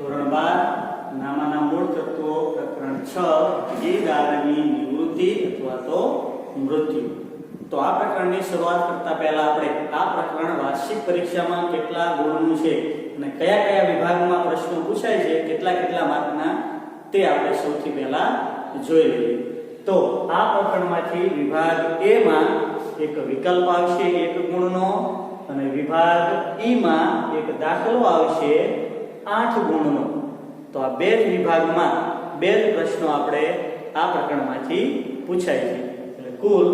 ધોરણ 12 નામાના મૂળ તત્વો પ્રકરણ 6 ભાગીદારની નિવૃત્તિ અથવા તો મૃત્યુ। તો આ પ્રકરણની શરૂઆત કરતા પહેલા આપણે આ પ્રકરણ વાર્ષિક પરીક્ષામાં કેટલા ગુણનું છે અને કયા કયા વિભાગમાં પ્રશ્નો પૂછાય છે, કેટલા માર્કના, તે આપણે સૌથી પહેલા જોઈ લઈએ। તો આ પ્રકરણમાંથી વિભાગ એ માં એક વિકલ્પ આવશે 1 ગુણનો અને વિભાગ ઈ માં એક દાખલો આવશે 8 ગુણનો। તો આ બે જ વિભાગમાં બે જ પ્રશ્નો આપણે આ પ્રકરણમાંથી પૂછાય છે, એટલે કુલ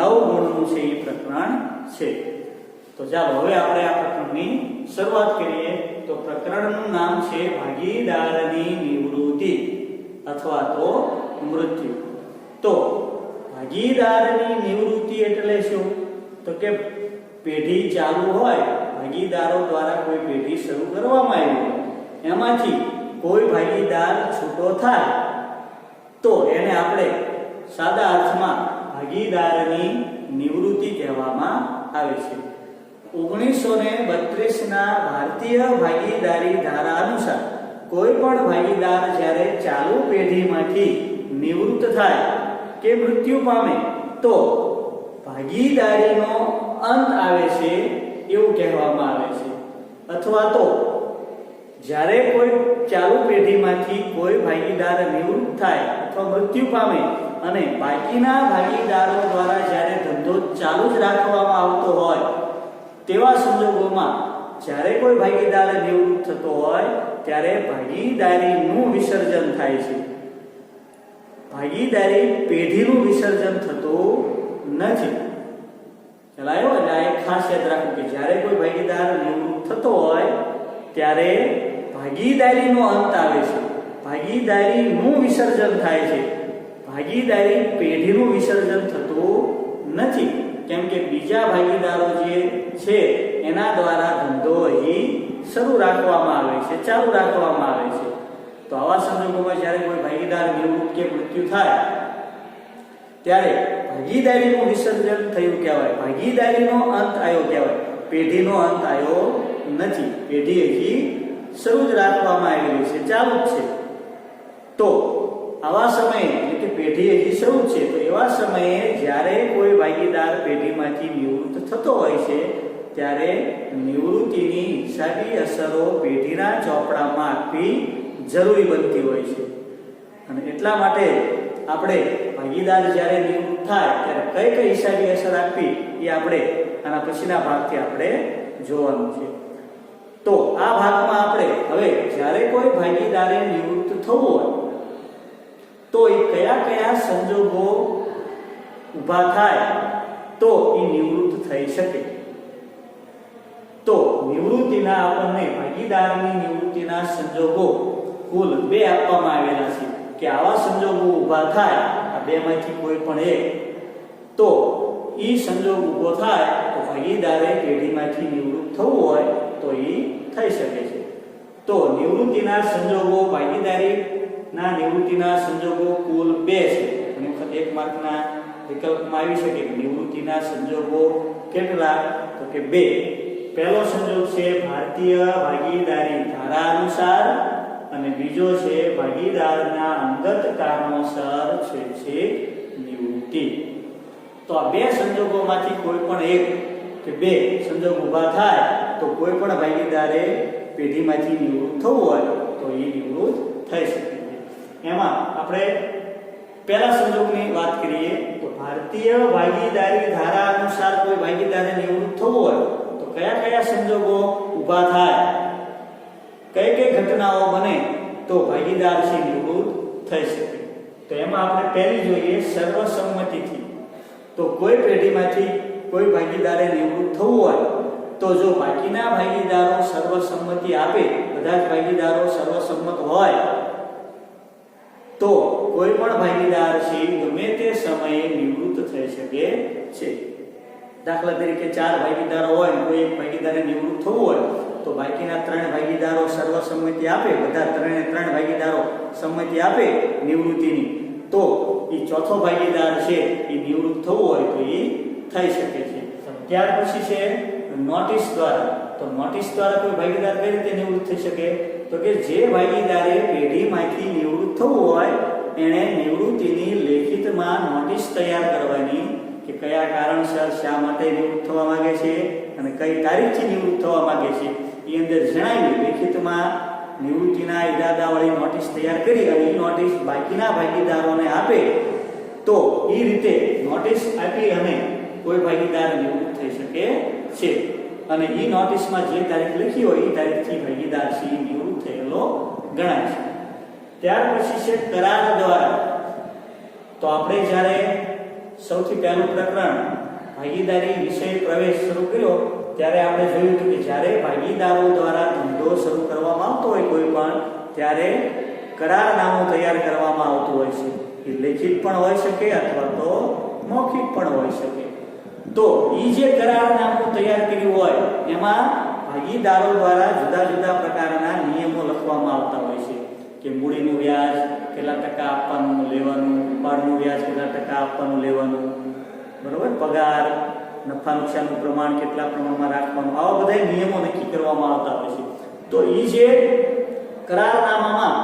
9 ગુણનું છે એ પ્રકરણ છે। તો ચાલો હવે આપણે આ પ્રકરણની શરૂઆત કરીએ। તો પ્રકરણનું નામ છે ભાગીદારની નિવૃત્તિ અથવા તો મૃત્યુ। તો ભાગીદારની નિવૃત્તિ એટલે શું? તો કે પેઢી ચાલુ હોય, ભાગીદારો દ્વારા કોઈ પેઢી શરૂ કરવામાં આવી હોય, એમાંથી કોઈ ભાગીદાર છૂટો થાય તો એને આપણે સાદા અર્થમાં ભાગીદારની નિવૃત્તિ કહેવામાં આવે છે। 1932 ના ભારતીય ભાગીદારી ધારા અનુસાર કોઈ પણ ભાગીદાર જ્યારે ચાલુ પેઢીમાંથી નિવૃત્ત થાય કે મૃત્યુ પામે તો ભાગીદારીનો અંત આવે છે એવું કહેવામાં આવે છે। અથવા તો જ્યારે કોઈ ચાલુ પેઢીમાંથી કોઈ ભાગીદાર નિવૃત્ત થાય અથવા મૃત્યુ પામે અને બાકીના ભાગીદારો દ્વારા જ્યારે ધંધો ચાલુ જ રાખવામાં આવતો હોય તેવા સંજોગોમાં જ્યારે કોઈ ભાગીદાર નિવૃત્ત થતો હોય ત્યારે ભાગીદારીનું વિસર્જન થાય છે। ભાગીદારી પેઢીનું વિસર્જન થતું નથી। ચલાયો એટલે આ એક ખાસ યાદ રાખો કે જ્યારે કોઈ ભાગીદાર નિવૃત્ત થતો હોય ત્યારે ભાગીદારીનો અંત આવે છે, ભાગીદારીનું વિસર્જન થાય છે, ભાગીદારી પેઢીનું વિસર્જન થતું નથી, કેમ કે બીજા ભાગીદારો જે છે એના દ્વારા ધંધો અહીં શરૂ રાખવામાં આવે છે, ચાલુ રાખવામાં આવે છે। તો આવા સંજોગોમાં જ્યારે કોઈ ભાગીદાર નિવૃત્ત કે મૃત્યુ થાય ત્યારે ભાગીદારીનું વિસર્જન થયું કહેવાય, ભાગીદારીનો અંત આવ્યો કહેવાય, પેઢીનો અંત આવ્યો નથી, પેઢી હજી શરૂ જ રાખવામાં આવેલી છે, ચાલુ જ છે। તો આવા સમયે એટલે કે પેઢી હજી શરૂ છે, તો એવા સમયે જ્યારે કોઈ ભાગીદાર પેઢીમાંથી નિવૃત્ત થતો હોય છે ત્યારે નિવૃત્તિની હિસાબી અસરો પેઢીના ચોપડામાં આપવી જરૂરી બનતી હોય છે। અને એટલા માટે આપણે ભાગીદાર જ્યારે નિવૃત્ત થાય ત્યારે કઈ હિસાબી અસર આપવી એ આપણે આના પછીના ભાગથી આપણે જોવાનું છે। તો આ ભાગમાં આપણે હવે જ્યારે કોઈ ભાગીદારે નિવૃત્ત થવું હોય તો એ કયા સંજોગો ઊભા થાય તો એ નિવૃત્ત થઈ શકે। તો નિવૃત્તિના આપણને ભાગીદારની નિવૃત્તિના સંજોગો કુલ 2 આપવામાં આવેલા છે કે આવા સંજોગો ઊભા થાય, આ બેમાંથી કોઈ પણ એક, તો એ સંજોગ ઊભો થાય તો ભાગીદારે પેઢીમાંથી નિવૃત્ત થવું હોય તો એ થઈ શકે છે। તો નિવૃત્તિના સંજોગો, ભાગીદારીના નિવૃત્તિના સંજોગો કુલ 2 છે। ઘણી વખત 1 માર્કના વિકલ્પમાં આવી શકે કે નિવૃત્તિના સંજોગો કેટલા? તો કે 2। પહેલો સંજોગ છે ભારતીય ભાગીદારી ધારા અનુસાર અને બીજો છે ભાગીદારના અંગત કારણોસર છે નિવૃત્તિ। તો આ 2 સંજોગોમાંથી કોઈ પણ એક કે 2 સંજોગ ઊભા થાય તો કોઈ પણ ભાગીદારે પેઢીમાંથી નિવૃત્ત થવું હોય તો એ નિવૃત્ત થઈ શકે છે। એમાં આપણે પહેલા સંજોગની વાત કરીએ તો ભારતીય ભાગીદારી ધારા અનુસાર કોઈ ભાગીદારે નિવૃત્ત થવું હોય તો કયા સંજોગો ઊભા થાય, કઈ ઘટનાઓ બને તો ભાગીદાર છે નિવૃત્ત થઈ શકે। તો એમાં આપણે પહેલી જોઈએ સર્વસંમતિથી। તો કોઈ પેઢીમાંથી કોઈ ભાગીદારે નિવૃત્ત થવું હોય તો જો બાકીના ભાગીદારો સર્વસંમતિ આપે, બધા જ ભાગીદારો સર્વસંમત હોય તો કોઈ પણ ભાગીદાર છે ગમે તે સમયે નિવૃત્ત થઈ શકે છે। દાખલા તરીકે 4 ભાગીદારો હોય અને કોઈ એક ભાગીદારે નિવૃત્ત થવું હોય તો બાકીના 3 ભાગીદારો સર્વસંમતિ આપે, બધા 3 ભાગીદારો સંમતિ આપે નિવૃત્તિની, તો એ ચોથો ભાગીદાર છે એ નિવૃત્ત થવું હોય તો એ થઈ શકે છે। ત્યાર પછી છે નોટિસ દ્વારા। તો નોટિસ દ્વારા કોઈ ભાગીદાર કઈ રીતે નિવૃત્ત થઈ શકે? તો કે જે ભાગીદારે પેઢીમાંથી નિવૃત્ત થવું હોય એણે નિવૃત્તિની લેખિતમાં નોટિસ તૈયાર કરવાની કે કયા કારણસર શા માટે નિવૃત્ત થવા માંગે છે અને કઈ તારીખથી નિવૃત્ત થવા માંગે છે એ અંદર જણાવી લેખિતમાં નિવૃત્તિના ઈરાદાવાળી નોટિસ તૈયાર કરી અને એ નોટિસ બાકીના ભાગીદારોને આપે તો એ રીતે નોટિસ આપી અને કોઈ ભાગીદાર નિવૃત્ત થઈ શકે છે અને એ નોટિસમાં જે તારીખ લખી હોય એ તારીખથી ભાગીદાર છે નિવૃત્ત થયેલો ગણાય છે. ત્યાર પછી છે કરાર દ્વારા. તો આપણે જ્યારે સૌથી પહેલું પ્રકરણ ભાગીદારી વિષય પ્રવેશ શરૂ કર્યો ત્યારે આપણે જોયું હતું કે જ્યારે ભાગીદારો દ્વારા ધંધો શરૂ કરવામાં આવતો હોય કોઈ પણ ત્યારે કરારનામું તૈયાર કરવામાં આવતું હોય છે. એ લેખિત પણ હોઈ શકે અથવા તો મૌખિક પણ હોઈ શકે. તો એ જે કરારનામું તૈયાર કર્યું હોય એમાં ભાગીદારો દ્વારા જુદા જુદા પ્રકારના નિયમો લખવામાં આવતા હોય છે કે મૂડીનું વ્યાજ કેટલા ટકા આપવાનું લેવાનું, ઉપાડનું વ્યાજ કેટલા ટકા આપવાનું લેવાનું, બરોબર, પગાર, નફા નુકસાનનું પ્રમાણ કેટલા પ્રમાણમાં રાખવાનું, આવા બધા નિયમો નક્કી કરવામાં આવતા હોય છે. તો એ જે કરારનામામાં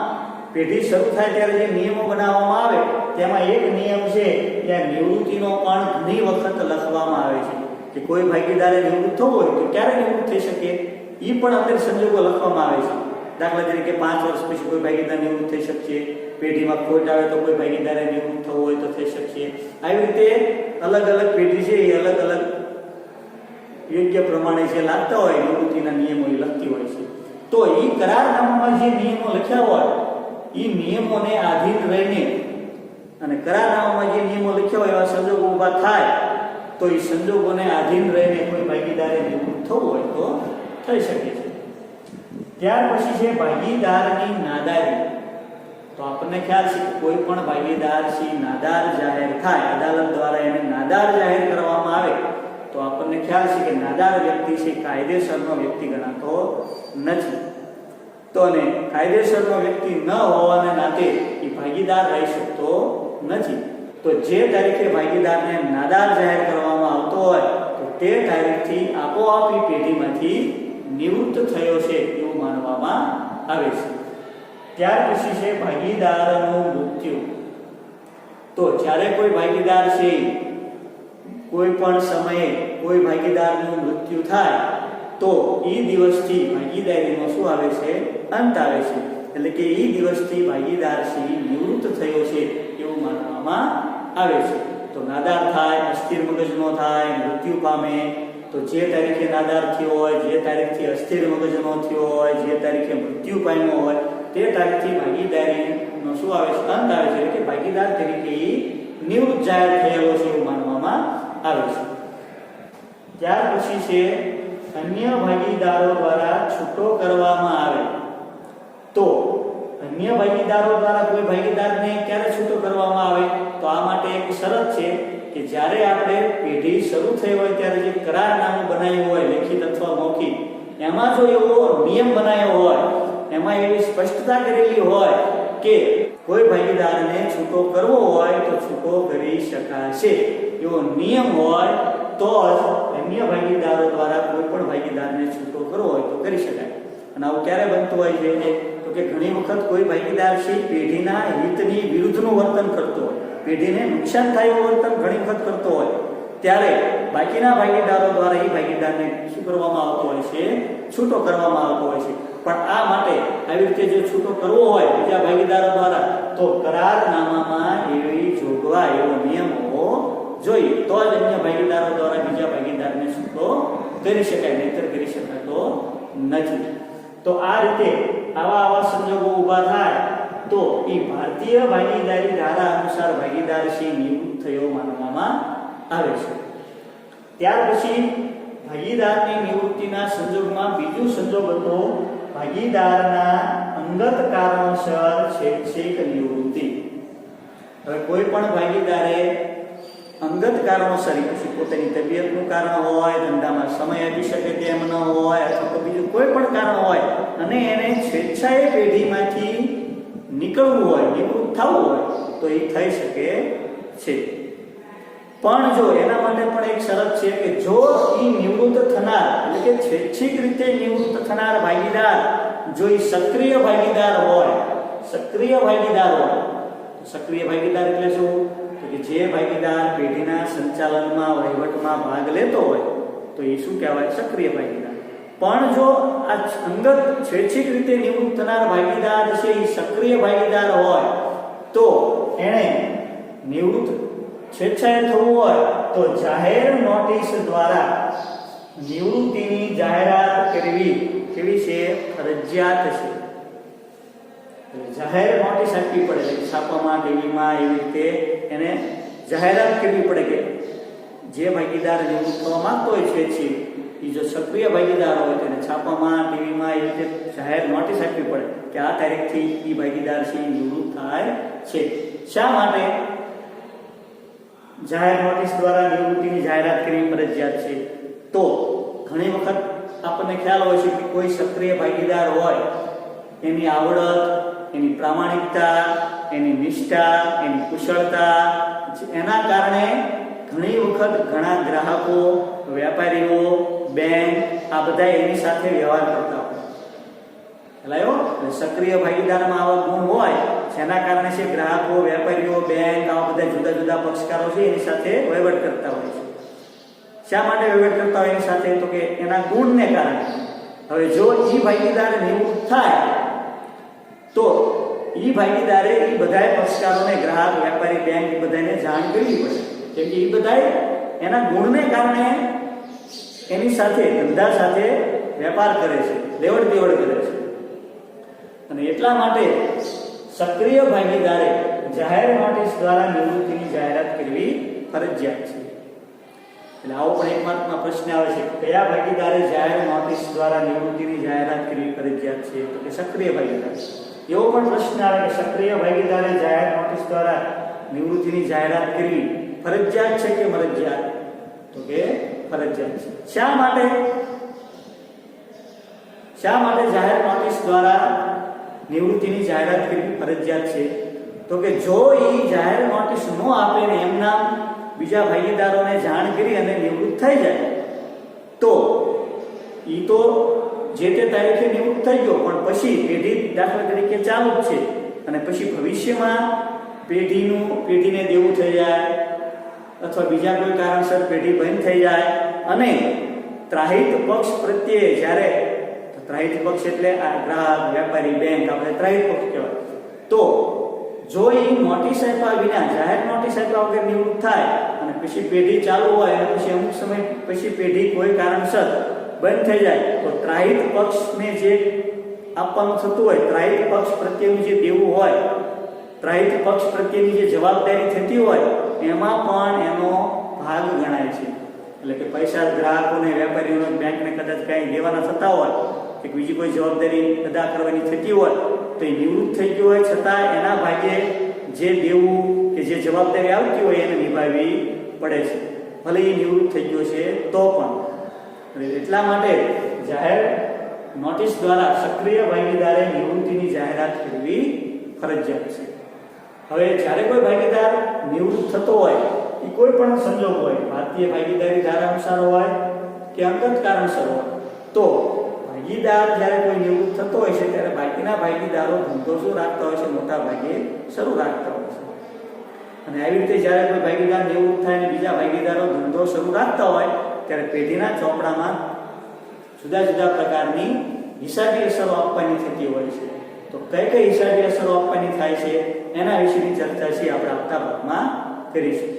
પેઢી શરૂ થાય ત્યારે જે નિયમો બનાવવામાં આવે તેમાં એક નિયમ છે કે નિવૃત્તિનો પણ ઘણી વખત લખવામાં આવે છે કે કોઈ ભાગીદારે નિવૃત્ત થવું હોય તો ક્યારે નિવૃત્ત થઈ શકે એ પણ અંદર સંજોગો લખવામાં આવે છે. દાખલા તરીકે 5 વર્ષ પછી કોઈ ભાગીદાર નિવૃત્ત થઈ શકશે, પેઢીમાં ખોટ આવે તો કોઈ ભાગીદારે નિવૃત્ત થવું હોય તો થઈ શકશે. આવી રીતે અલગ અલગ પેઢી છે એ અલગ અલગ યોગ્ય પ્રમાણે જે લાગતા હોય નિવૃત્તિના નિયમો એ લખતી હોય છે. તો એ કરારનામામાં જે નિયમો લખ્યા હોય એ નિયમોને આધીન રહીને અને કરારનામામાં જે નિયમો લખ્યા હોય એવા સંજોગો ઊભા થાય તો એ સંજોગોને આધીન રહીને કોઈ ભાગીદારે નિવૃત્ત થવું હોય તો થઈ શકે છે. ત્યાર પછી છે ભાગીદારની નાદારી. તો આપણને ખ્યાલ છે કે કોઈ પણ ભાગીદાર છે નાદાર જાહેર થાય, અદાલત દ્વારા એને નાદાર જાહેર કરવામાં આવે તો આપણને ખ્યાલ છે કે નાદાર વ્યક્તિ છે કાયદેસરનો વ્યક્તિ ગણાતો નથી. તો ને કાયદેસરનો વ્યક્તિ ન હોવાના નાતે એ ભાગીદાર રહી શકતો નથી. તો જે તારીખે ભાગીદારને નાદાર જાહેર કરવામાં આવતો હોય તો તે તારીખથી આપોઆપ પેઢીમાંથી નિવૃત્ત થયો છે એવું માનવામાં આવે છે. ત્યાર પછી છે ભાગીદારનું મૃત્યુ. તો જ્યારે કોઈ ભાગીદાર છે કોઈ પણ સમયે કોઈ ભાગીદારનું મૃત્યુ થાય તો એ દિવસથી ભાગીદારીનો શું આવે છે? અંત આવે છે. એટલે કે એ દિવસથી ભાગીદાર છે નિવૃત્ત થયો છે એવું માનવામાં આવે છે. તો નાદાર થાય, અસ્થિર મગજનો થાય, મૃત્યુ પામે તો જે તારીખે નાદાર થયો હોય, જે તારીખથી અસ્થિર મગજનો થયો હોય, જે તારીખે મૃત્યુ પામ્યો હોય તે તારીખથી ભાગીદારીનો શું આવે છે? અંત આવે છે. એટલે કે ભાગીદાર તરીકે એ નિવૃત્ત જાહેર થયેલો છે એવું માનવામાં આવે છે. ત્યાર પછી છે અન્ય ભાગીદારો દ્વારા છૂટો કરવામાં આવે. તો અન્ય ભાગીદારો દ્વારા કોઈ ભાગીદારને ક્યારે છૂટો કરવામાં આવે? તો આ માટે એક શરત છે કે જ્યારે આપણે પેઢી શરૂ થઈ હોય ત્યારે જે કરારનામું બનાવ્યું હોય લેખિત અથવા મૌખિક એમાં જો એવો નિયમ બનાવ્યો હોય, એમાં એવી સ્પષ્ટતા કરેલી હોય કે કોઈ ભાગીદારને છૂટો કરવો હોય તો છૂટો કરી શકાશે એવો નિયમ હોય તો જ અન્ય ભાગીદારો દ્વારા કોઈ પણ ભાગીદારને છૂટો કરવો હોય તો કરી શકાય. અને આવું ક્યારે બનતું હોય છે? તો કે ઘણી વખત કોઈ ભાગીદાર છે પેઢીના હિતની વિરુદ્ધનું વર્તન કરતો હોય, પેઢીને નુકસાન થાય એવું વર્તન ઘણી વખત કરતો હોય ત્યારે બાકીના ભાગીદારો દ્વારા એ ભાગીદારને શું કરવામાં આવતો હોય છે? છૂટો કરવામાં આવતો હોય છે. પણ આ માટે આવી રીતે જો છૂટો કરવો હોય બીજા ભાગીદારો દ્વારા તો કરારનામામાં એવી જોગવાઈ, એવો નિયમ હોવો જોઈએ તો જ અન્ય ભાગીદારો દ્વારા બીજા ભાગીદારને છૂટો કરી શકાય, નહીંતર કરી શકાતો નથી. તો આ રીતે આવા સંજોગો ઊભા થાય તો એ ભારતીય ભાગીદારી ધારા અનુસાર ભાગીદાર છે નિવૃત્ત થયો માનવામાં આવે છે. ત્યાર પછી ભાગીદારની નિવૃત્તિના સંજોગમાં બીજું સંજોગ હતો ભાગીદારના અંગત કારણોસર છેક નિવૃત્તિ. હવે કોઈ પણ ભાગીદારે અંગત કારણોસર પછી પોતાની તબિયતનું કારણ હોય, ધંધામાં સમય આપી શકે તેમ ન હોય અથવા તો બીજું કોઈ પણ કારણ હોય અને એને સ્વેચ્છાએ પેઢીમાંથી નીકળવું હોય, નિવૃત્ત થવું હોય તો એ થઈ શકે છે. પણ જો એના માટે પણ એક શરત છે કે જો એ નિવૃત્ત થનાર એટલે કે સ્વૈચ્છિક રીતે નિવૃત્ત થનાર ભાગીદાર જો એ સક્રિય ભાગીદાર હોય, સક્રિય ભાગીદાર હોય, સક્રિય ભાગીદાર એટલે શું? તો કે જે ભાગીદાર પેઢીના સંચાલનમાં, વહીવટમાં ભાગ લેતો હોય તો એ શું કહેવાય? સક્રિય ભાગીદાર. પણ જો આ અંગત સ્વૈચ્છિક રીતે નિવૃત્ત થનાર ભાગીદાર છે એ સક્રિય ભાગીદાર હોય તો એણે નિવૃત્ત સ્વેચ્છાએ થવું હોય તો જાહેર નોટિસ દ્વારા નિવૃત્તિની જાહેરાત કરવી કેવી છે? ફરજિયાત છે. જાહેર નોટિસ આપવી પડે, છાપામાં, ટીવીમાં, એવી રીતે એને જાહેરાત કરવી પડે કે જે ભાગીદાર નિવૃત્ત થવા માંગતો હોય સ્વૈચ્છિક, એ જો સક્રિય ભાગીદાર હોય તો એને છાપામાં, ટીવીમાં એવી રીતે જાહેર નોટિસ આપવી પડે કે આ તારીખથી એ ભાગીદાર છે નિવૃત્ત થાય છે. શા માટે જાહેર નોટિસ દ્વારા નિવૃત્તિની જાહેરાત કરવી ફરજિયાત છે? તો ઘણી વખત આપણને ખ્યાલ હોય છે કે કોઈ સક્રિય ભાગીદાર હોય, એની આવડત, એની પ્રામાણિકતા, એની નિષ્ઠા, એની કુશળતા, એના કારણે ઘણી વખત ઘણા ગ્રાહકો, વેપારીઓ, બેંક આ બધા એની સાથે વ્યવહાર કરતા હોય. ખ્યાલ સક્રિય ભાગીદારમાં આવા ગુણ હોય જેના કારણે છે ગ્રાહકો, વેપારીઓ, બેંક આવા બધા જુદા જુદા પક્ષકારો છે એની સાથે વહીવટ કરતા હોય છે. શા માટે વહીવટ કરતા હોય એની સાથે? તો કે એના ગુણને કારણે. હવે જો એ ભાગીદાર નિવૃત્ત થાય તો એ ભાગીદારે એ બધા પક્ષકારોને, ગ્રાહક, વેપારી, બેંક એ બધાને જાણ કરવી પડે કેમ કે એ બધા એના ગુણને કારણે એની સાથે, ધંધા સાથે વેપાર કરે છે, લેવડ દેવડ કરે છે. અને એટલા માટે સક્રિય ભાગીદારે જાહેર નોટિસ દ્વારા નિવૃત્તિની જાહેરાત કરવી ફરજિયાત છે. એટલે આવો પણ એકમાત્ર પ્રશ્ન આવે છે કે કયા ભાગીદારે જાહેર નોટિસ દ્વારા નિવૃત્તિની જાહેરાત કરવી ફરજિયાત છે? તો કે સક્રિય ભાગીદાર. એવો પણ પ્રશ્ન આવે કે સક્રિય ભાગીદારે જાહેર નોટિસ દ્વારા નિવૃત્તિની જાહેરાત કરવી ફરજિયાત છે કે મરજિયાત? તો કે ફરજિયાત છે. શા માટે જાહેર નોટિસ દ્વારા નિવૃત્તિની જાહેરાત કરવી ફરજિયાત છે? તો કે જો એ જાહેર નોટિસ ન આપે ને એમના બીજા ભાગીદારોને જાણ કરી અને નિવૃત્ત થઈ જાય તો એ તો જે તે તારીખે નિવૃત્ત થઈ ગયો, પણ પછી પેઢી દાખલા તરીકે ચાલુ જ છે અને પછી ભવિષ્યમાં પેઢીને દેવું થઈ જાય અથવા બીજા કોઈ કારણસર પેઢી બંધ થઈ જાય અને ત્રાહિત પક્ષ પ્રત્યે જ્યારે, ત્રાહિત પક્ષ એટલે આ ગ્રાહક, વેપારી, બેંક આપણે ત્રાહિત પક્ષ કહેવાય, તો જો એ નોટિસ આપ્યા વિના, જાહેર નોટિસ આપ્યા વગર નિવૃત્ત થાય અને પછી પેઢી ચાલુ હોય અને પછી અમુક સમય પછી પેઢી કોઈ કારણસર બંધ થઈ જાય તો ત્રાહિત પક્ષને જે આપવાનું થતું હોય, ત્રાહિત પક્ષ પ્રત્યેનું જે દેવું હોય, ત્રાહિત પક્ષ પ્રત્યેની જે જવાબદારી થતી હોય એમાં પણ એનો ભાગ ગણાય છે. એટલે કે પૈસા ગ્રાહકોને, વેપારીઓને, બેંકને કદાચ કંઈ દેવાના થતા હોય કે બીજી કોઈ જવાબદારી અદા કરવાની થતી હોય તો એ નિવૃત્ત થઈ ગયો હોય છતાં એના ભાગે જે દેવું કે જે જવાબદારી આવતી હોય એને નિભાવવી પડે છે, ભલે એ નિવૃત્ત થઈ ગયો છે તો પણ. એટલા માટે જાહેર નોટિસ દ્વારા સક્રિય ભાગીદારે નિવૃત્તિની જાહેરાત કરવી ફરજિયાત છે. હવે જ્યારે કોઈ ભાગીદાર નિવૃત્ત થતો હોય એ કોઈ પણ સંજોગ હોય, ભારતીય ભાગીદારી ધારા અનુસાર હોય કે અંગત કારણસર હોય, તો ભાગીદાર જ્યારે કોઈ નિવૃત્ત થતો હોય છે ત્યારે બાકીના ભાગીદારો ધંધો શું રાખતા હોય છે? મોટા ભાગે શરૂ રાખતા હોય છે. અને આવી રીતે જ્યારે કોઈ ભાગીદાર નિવૃત્ત થાય અને બીજા ભાગીદારો ધંધો શરૂ રાખતા હોય ત્યારે પેઢીના ચોપડામાં જુદા જુદા પ્રકારની હિસાબી અસરો આપવાની થતી હોય છે. તો કઈ કઈ હિસાબી અસરો આપવાની થાય છે એના વિશેની ચર્ચા છે આપણે આવતા ભાગમાં કરીશું.